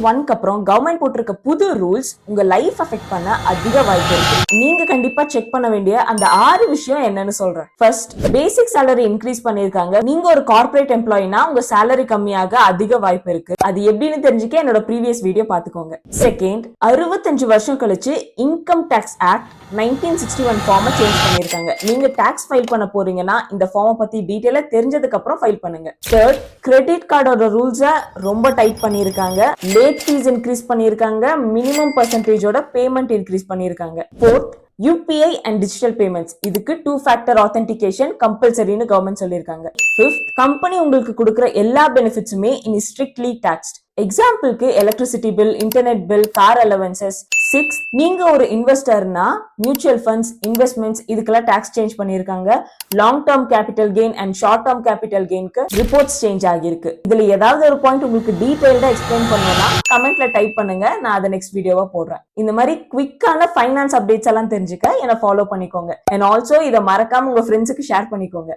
1க்கு அப்புறம் கவர்மெண்ட் போட்டிருக்க புது ரூல்ஸ் உங்க லைஃப் அஃபெக்ட் பண்ண அதிக வாய்ப்பு இருக்கு. நீங்க கண்டிப்பா செக் பண்ண வேண்டிய அந்த 6 விஷயம் என்னன்னு சொல்றேன். ஃபர்ஸ்ட், பேசிக் salary இன்க்ரீஸ் பண்ணிருக்காங்க. நீங்க ஒரு கார்ப்பரேட் எம்ப்ளாயினா உங்க salary கம்மியாக அதிக வாய்ப்பு இருக்கு. அது எப்படின்னு தெரிஞ்சுக்க என்னோட ப்ரீவியஸ் வீடியோ பாத்துக்கோங்க. செகண்ட், 65 வருஷம் கழிச்சு இன்கம் டாக்ஸ் ஆக்ட் 1961 ஃபார்மை சேஞ்ச் பண்ணிருக்காங்க. நீங்க டாக்ஸ் ஃபைல் பண்ண போறீங்கன்னா இந்த ஃபார்மை பத்தி டீடைலா தெரிஞ்சதுக்கு அப்புறம் ஃபைல் பண்ணுங்க. தேர்ட், கிரெடிட் கார்டோட ரூல்ஸை ரொம்ப டைட் பண்ணிருக்காங்க. லேட் ஃபீஸ் இன்க்ரீஸ் பண்ணிருக்காங்க. மினிமம் பர்சன்டேஜோட பேமெண்ட் இன்க்ரீஸ் பண்ணிருக்காங்க. Fourth, UPI and digital payments இதுக்கு 2-factor authentication கம்பல்சரின்னு கவர்மெண்ட் சொல்லியிருக்காங்க. ஃபிஃப்த், கம்பெனி உங்களுக்கு கொடுக்குற எல்லா பெனிஃபிட்ஸுமே இனி ஸ்ட்ரிக்ட்லி டாக்ஸ்ட். எக்ஸாம்பிளுக்கு electricity bill, internet bill, car allowances. 6, நீங்க ஒரு இன்வெஸ்டர்னா மியூச்சுவல் ஃபண்ட்ஸ், இன்வெஸ்ட்மெண்ட்ஸ் இதுக்கெல்லாம் டாக்ஸ் சேஞ்ச் பண்ணிருக்காங்க. Long term capital gain and short term capital கெயின்க்கு ரிப்போர்ட்ஸ் சேஞ்ச் ஆகிருக்கு. இதுல ஏதாவது ஒரு பாயிண்ட் உங்களுக்கு டீடைல்டா எக்ஸ்பிளைன் பண்ணணும்னா கமெண்ட்ல டைப் பண்ணுங்க, நான் அதை நெக்ஸ்ட் வீடியோவா போடுறேன். இந்த மாதிரி குவிக்கான ஃபைனான்ஸ் அப்டேட்ஸ் எல்லாம் தெரிஞ்சுக்க என்ன ஃபாலோ பண்ணிக்கோங்க. அண்ட் ஆல்சோ இதை மறக்காம உங்க ஃப்ரெண்ட்ஸுக்கு ஷேர் பண்ணிக்கோங்க.